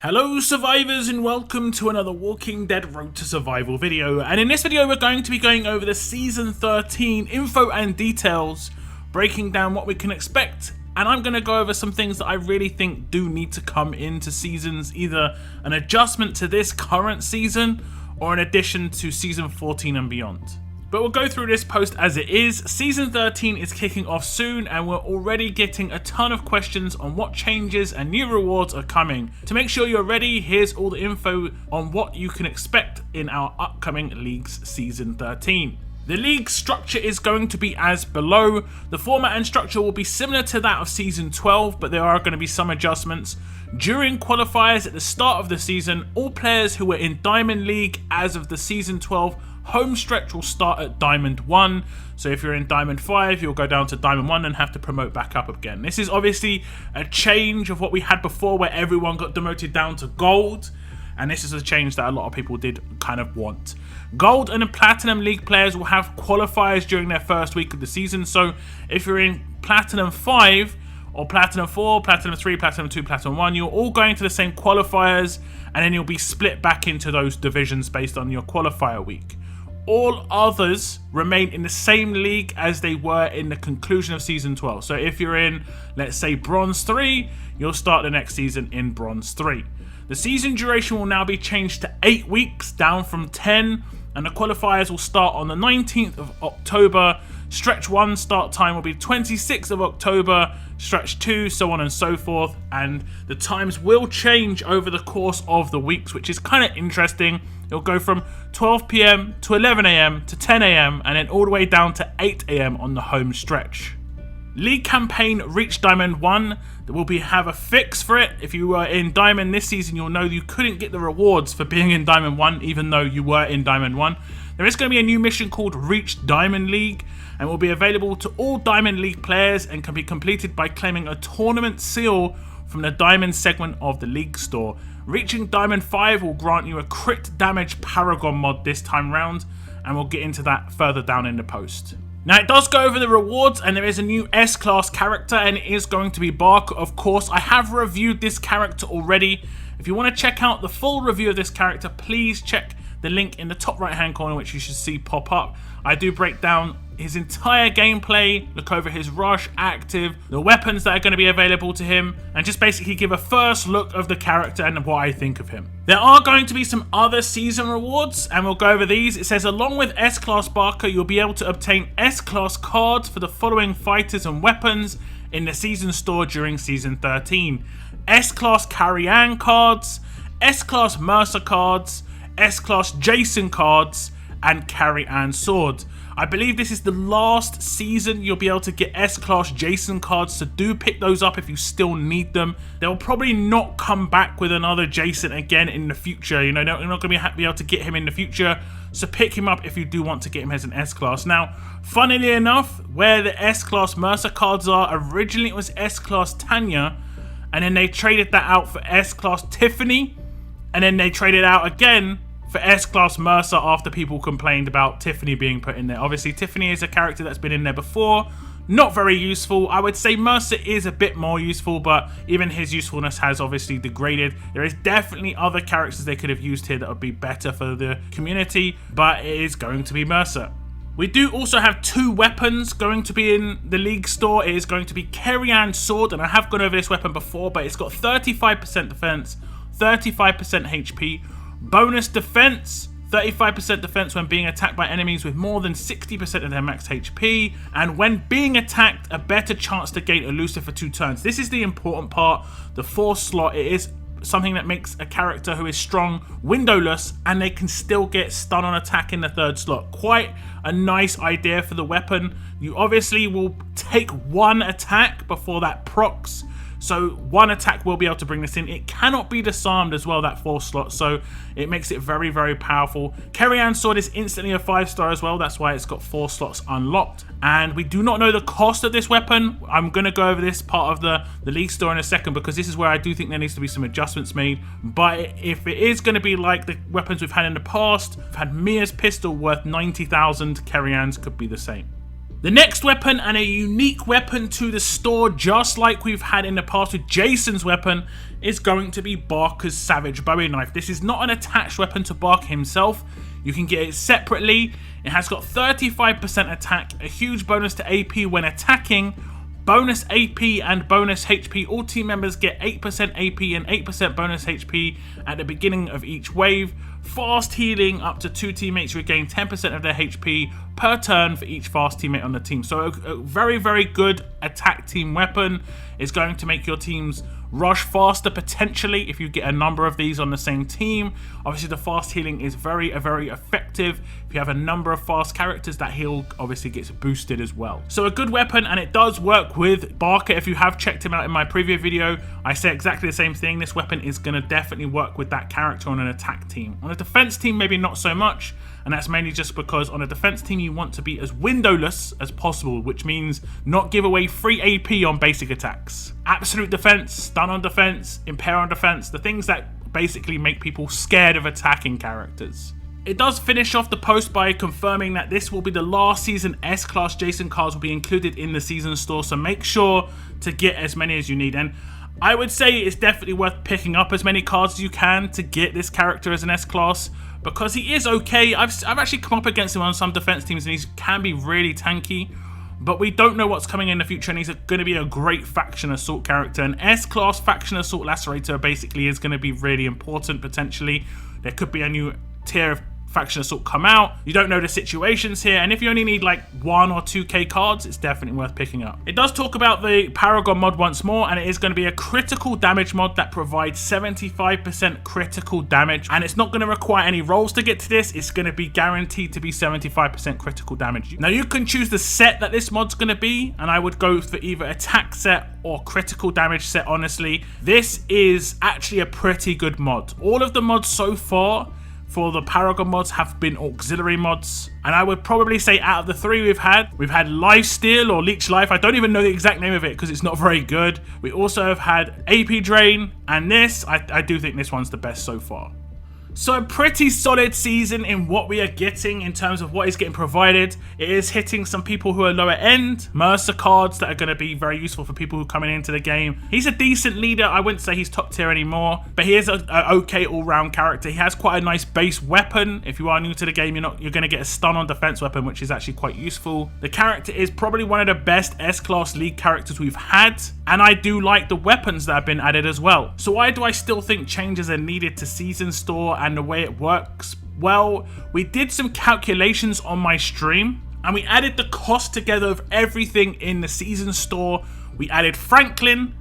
Hello survivors and welcome to another Walking Dead Road to Survival video, and in this video we're going to be going over the Season 13 info and details, breaking down what we can expect, and I'm going to go over some things that I really think do need to come into seasons, either an adjustment to this current season or an addition to Season 14 and beyond. But we'll go through this post as it is. Season 13 is kicking off soon and we're already getting a ton of questions on what changes and new rewards are coming. To make sure you're ready, here's all the info on what you can expect in our upcoming League's Season 13. The league structure is going to be as below. The format and structure will be similar to that of Season 12, but there are going to be some adjustments. During qualifiers at the start of the season, all players who were in Diamond League as of the Season 12 home stretch will start at Diamond 1. So if you're in Diamond 5, you'll go down to Diamond 1 and have to promote back up again. This is obviously a change of what we had before where everyone got demoted down to Gold. And this is a change that a lot of people did kind of want. Gold and Platinum League players will have qualifiers during their first week of the season. So if you're in Platinum 5 or Platinum 4, Platinum 3, Platinum 2, Platinum 1, you're all going to the same qualifiers and then you'll be split back into those divisions based on your qualifier week. All others remain in the same league as they were in the conclusion of Season 12. So if you're in, let's say, Bronze 3, you'll start the next season in Bronze 3. The season duration will now be changed to 8 weeks, down from 10, and the qualifiers will start on the 19th of October. Stretch 1 start time will be 26th of October, Stretch 2, so on and so forth, and the times will change over the course of the weeks, which is kind of interesting. It'll go from 12 PM to 11 AM to 10 AM, and then all the way down to 8 AM on the home stretch. League campaign reached Diamond 1. There will have a fix for it. If you were in Diamond this season, you'll know you couldn't get the rewards for being in Diamond 1, even though you were in Diamond 1. There is going to be a new mission called Reach Diamond League, and will be available to all Diamond League players and can be completed by claiming a tournament seal from the Diamond segment of the League store. Reaching Diamond 5 will grant you a crit damage Paragon mod this time round, and we'll get into that further down in the post. Now it does go over the rewards, and there is a new S-Class character, and it is going to be Barker, of course. I have reviewed this character already. If you want to check out the full review of this character, please check the link in the top right hand corner, which you should see pop up. I do break down his entire gameplay, look over his rush, active, the weapons that are going to be available to him, and just basically give a first look of the character and what I think of him. There are going to be some other season rewards, and we'll go over these. It says, along with S-Class Barker, you'll be able to obtain S-Class cards for the following fighters and weapons in the season store during Season 13. S-Class Carry-An cards, S-Class Mercer cards, S-Class Jason cards, and Carry-An sword. I believe this is the last season you'll be able to get S-Class Jason cards, so do pick those up if you still need them. They'll probably not come back with another Jason again in the future. You know, you're not going to be able to get him in the future, so pick him up if you do want to get him as an S-Class. Now, funnily enough, where the S-Class Mercer cards are, originally it was S-Class Tanya, and then they traded that out for S-Class Tiffany, and then they traded out again for S-Class Mercer after people complained about Tiffany being put in there. Obviously, Tiffany is a character that's been in there before. Not very useful. I would say Mercer is a bit more useful, but even his usefulness has obviously degraded. There is definitely other characters they could have used here that would be better for the community, but it is going to be Mercer. We do also have two weapons going to be in the League store. It is going to be Carry-An sword, and I have gone over this weapon before, but it's got 35% defense, 35% HP, bonus defense, 35% defense when being attacked by enemies with more than 60% of their max HP, and when being attacked, a better chance to gain elusive for 2 turns. This is the important part, the 4th slot. It is something that makes a character who is strong windowless, and they can still get stun on attack in the 3rd slot. Quite a nice idea for the weapon. You obviously will take 1 attack before that procs, so 1 attack will be able to bring this in. It cannot be disarmed as well, that 4th slot, so it makes it very, very powerful. Carry-An sword is instantly a 5-star as well. That's why it's got 4 slots unlocked. And we do not know the cost of this weapon. I'm going to go over this part of the League store in a second, because this is where I do think there needs to be some adjustments made. But if it is going to be like the weapons we've had in the past, we've had Mia's pistol worth 90,000, Carry-An's could be the same. The next weapon, and a unique weapon to the store, just like we've had in the past with Jason's weapon, is going to be Barker's Savage Bowie Knife. This is not an attached weapon to Barker himself. You can get it separately. It has got 35% attack, a huge bonus to AP when attacking, bonus AP and bonus HP. All team members get 8% AP and 8% bonus HP at the beginning of each wave. Fast healing, up to 2 teammates regain 10% of their HP per turn for each fast teammate on the team. So a very, very good attack team weapon. Is going to make your teams rush faster potentially if you get a number of these on the same team. Obviously the fast healing is very effective. If you have a number of fast characters, that heal obviously gets boosted as well. So a good weapon, and it does work with Barker. If you have checked him out in my previous video, I say exactly the same thing. This weapon is going to definitely work with that character on an attack team. On a defense team, maybe not so much, and that's mainly just because on a defense team you want to be as windowless as possible, which means not give away free AP on basic attacks. Absolute defense, stun on defense, impair on defense, the things that basically make people scared of attacking characters. It does finish off the post by confirming that this will be the last season S-Class Jason cards will be included in the season store, so make sure to get as many as you need. And I would say it's definitely worth picking up as many cards as you can to get this character as an S-Class, because he is okay. I've actually come up against him on some defense teams and he can be really tanky, but we don't know what's coming in the future, and he's going to be a great faction assault character. An S-Class faction assault lacerator basically is going to be really important potentially. There could be a new tier of faction assault come out. You don't know the situations here, and if you only need like 1 or 2k cards, it's definitely worth picking up. It does talk about the Paragon mod once more, and it is going to be a critical damage mod that provides 75% critical damage, and it's not going to require any rolls to get to this. It's going to be guaranteed to be 75% critical damage. Now you can choose the set that this mod's going to be, and I would go for either attack set or critical damage set. Honestly, this is actually a pretty good mod. All of the mods so far for the Paragon mods have been auxiliary mods, and I would probably say out of the 3 we've had Lifesteal or Leech Life. I don't even know the exact name of it because it's not very good. We also have had AP Drain, and this, I do think this one's the best so far. So a pretty solid season in what we are getting in terms of what is getting provided. It is hitting some people who are lower end. Mercer cards that are going to be very useful for people who are coming into the game. He's a decent leader. I wouldn't say he's top tier anymore, but he is an okay all-round character. He has quite a nice base weapon. If you are new to the game, you're going to get a stun on defense weapon, which is actually quite useful. The character is probably one of the best S-Class League characters we've had, and I do like the weapons that have been added as well. So why do I still think changes are needed to Season Store and the way it works? Well, we did some calculations on my stream, and we added the cost together of everything in the Season Store. We added Franklin,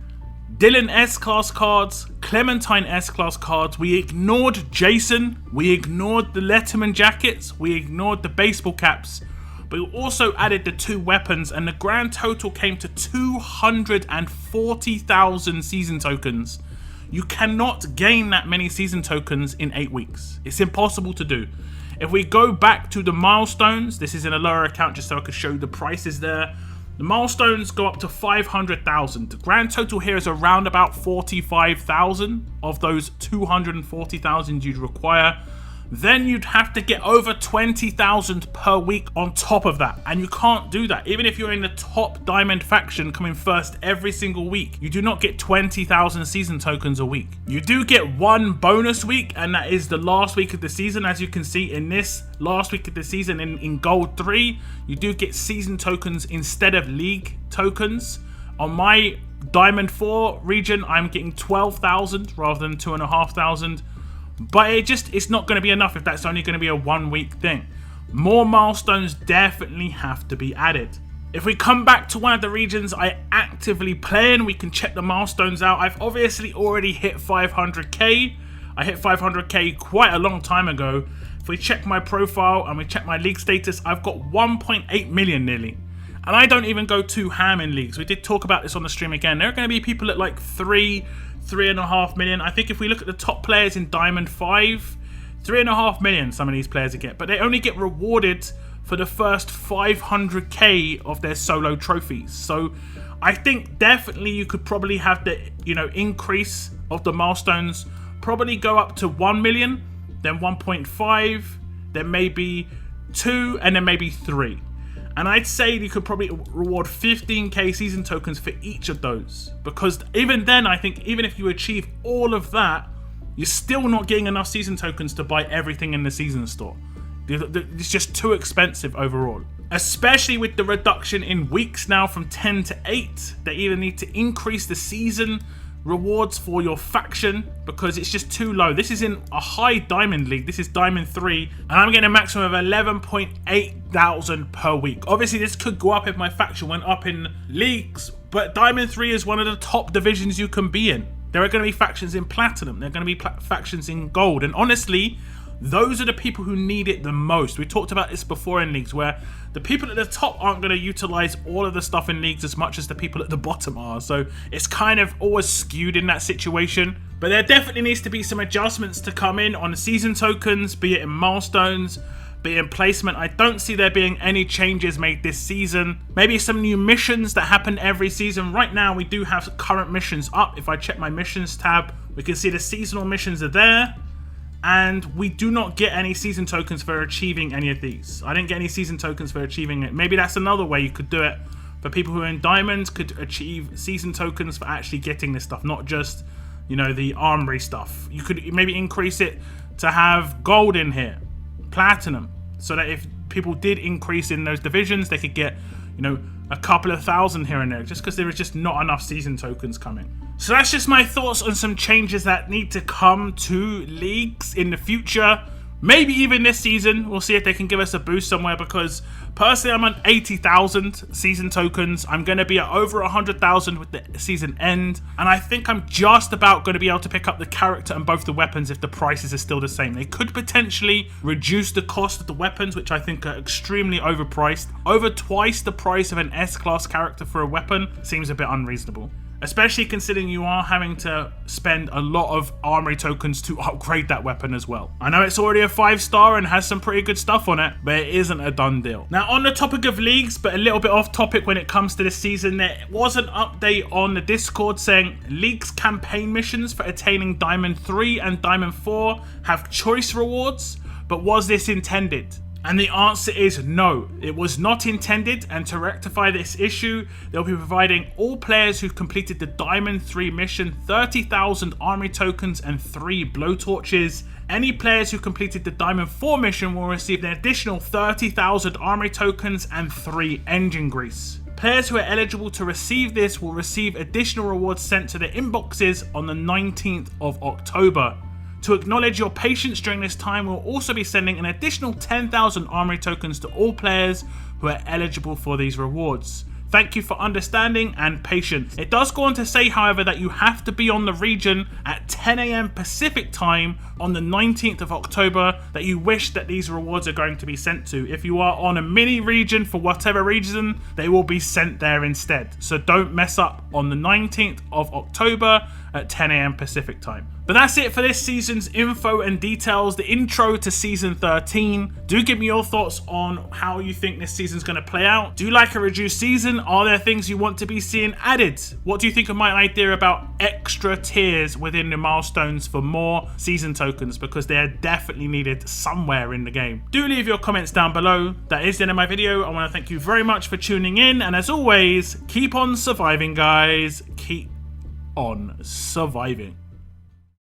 Dylan S-Class cards, Clementine S-Class cards. We ignored Jason. We ignored the Letterman jackets. We ignored the baseball caps. But we also added the 2 weapons, and the grand total came to 240,000 season tokens. You cannot gain that many season tokens in 8 weeks. It's impossible to do. If we go back to the milestones, this is in a lower account just so I could show you the prices there. The milestones go up to 500,000. The grand total here is around about 45,000 of those 240,000 you'd require. Then you'd have to get over 20,000 per week on top of that, and you can't do that. Even if you're in the top diamond faction coming first every single week, you do not get 20,000 season tokens a week. You do get 1 bonus week, and that is the last week of the season. As you can see in this last week of the season in Gold 3, you do get season tokens instead of league tokens. On my Diamond 4 region, I'm getting 12,000 rather than 2,500. But it's not going to be enough if that's only going to be a 1 week thing. More milestones definitely have to be added. If we come back to one of the regions I actively play in, we can check the milestones out. I've obviously already hit 500k. I hit 500k quite a long time ago. If we check my profile and we check my league status, I've got 1.8 million nearly. And I don't even go too ham in leagues. We did talk about this on the stream again. There are going to be people at like 3.5 million. I think if we look at the top players in Diamond 5, 3.5 million some of these players get, but they only get rewarded for the first 500k of their solo trophies. So I think definitely you could probably have the increase of the milestones probably go up to 1 million, then 1.5, then maybe 2, and then maybe 3. And I'd say you could probably reward 15k season tokens for each of those. Because even then, I think even if you achieve all of that, you're still not getting enough season tokens to buy everything in the season store. It's just too expensive overall. Especially with the reduction in weeks now from 10 to 8. They either need to increase the season rewards for your faction because it's just too low. This is in a high diamond league. This is diamond 3 and I'm getting a maximum of 11.8 thousand per week. Obviously this could go up if my faction went up in leagues, but diamond 3 is one of the top divisions you can be in. There are going to be factions in platinum, there are going to be factions in gold, and honestly those are the people who need it the most. We talked about this before in leagues where the people at the top aren't going to utilize all of the stuff in leagues as much as the people at the bottom are. So it's kind of always skewed in that situation. But there definitely needs to be some adjustments to come in on season tokens, be it in milestones, be it in placement. I don't see there being any changes made this season. Maybe some new missions that happen every season. Right now we do have current missions up. If I check my missions tab, we can see the seasonal missions are there. And we do not get any season tokens for achieving any of these. I didn't get any season tokens for achieving it. Maybe that's another way you could do it. For people who are in diamonds could achieve season tokens for actually getting this stuff, not just, you know, the armory stuff. You could maybe increase it to have gold in here, platinum, so that if people did increase in those divisions, they could get, you know, a couple of thousand here and there, just because there is just not enough season tokens coming. So that's just my thoughts on some changes that need to come to leagues in the future. Maybe even this season. We'll see if they can give us a boost somewhere, because personally I'm on 80,000 season tokens. I'm going to be at over 100,000 with the season end. And I think I'm just about going to be able to pick up the character and both the weapons if the prices are still the same. They could potentially reduce the cost of the weapons, which I think are extremely overpriced. Over twice the price of an S-class character for a weapon seems a bit unreasonable. Especially considering you are having to spend a lot of armory tokens to upgrade that weapon as well. I know it's already a 5-star and has some pretty good stuff on it, but it isn't a done deal. Now on the topic of leagues, but a little bit off topic when it comes to this season, there was an update on the Discord saying leagues campaign missions for attaining Diamond 3 and Diamond 4 have choice rewards, but was this intended? And the answer is no, it was not intended, and to rectify this issue, they'll be providing all players who've completed the Diamond 3 mission 30,000 armory tokens and 3 blowtorches. Any players who completed the Diamond 4 mission will receive an additional 30,000 armory tokens and 3 engine grease. Players who are eligible to receive this will receive additional rewards sent to their inboxes on the 19th of October. To acknowledge your patience during this time, we'll also be sending an additional 10,000 armory tokens to all players who are eligible for these rewards. Thank you for understanding and patience. It does go on to say, however, that you have to be on the region at 10 AM Pacific time on the 19th of October that you wish that these rewards are going to be sent to. If you are on a mini region for whatever reason, they will be sent there instead. So don't mess up on the 19th of October at 10 AM Pacific time. But that's it for this season's info and details, the intro to season 13. Do give me your thoughts on how you think this season's going to play out. Do you like a reduced season? Are there things you want to be seeing added? What do you think of my idea about extra tiers within the milestones for more season tokens? Because they are definitely needed somewhere in the game. Do leave your comments down below. That is the end of my video. I want to thank you very much for tuning in. And as always, keep on surviving, guys. Keep on surviving.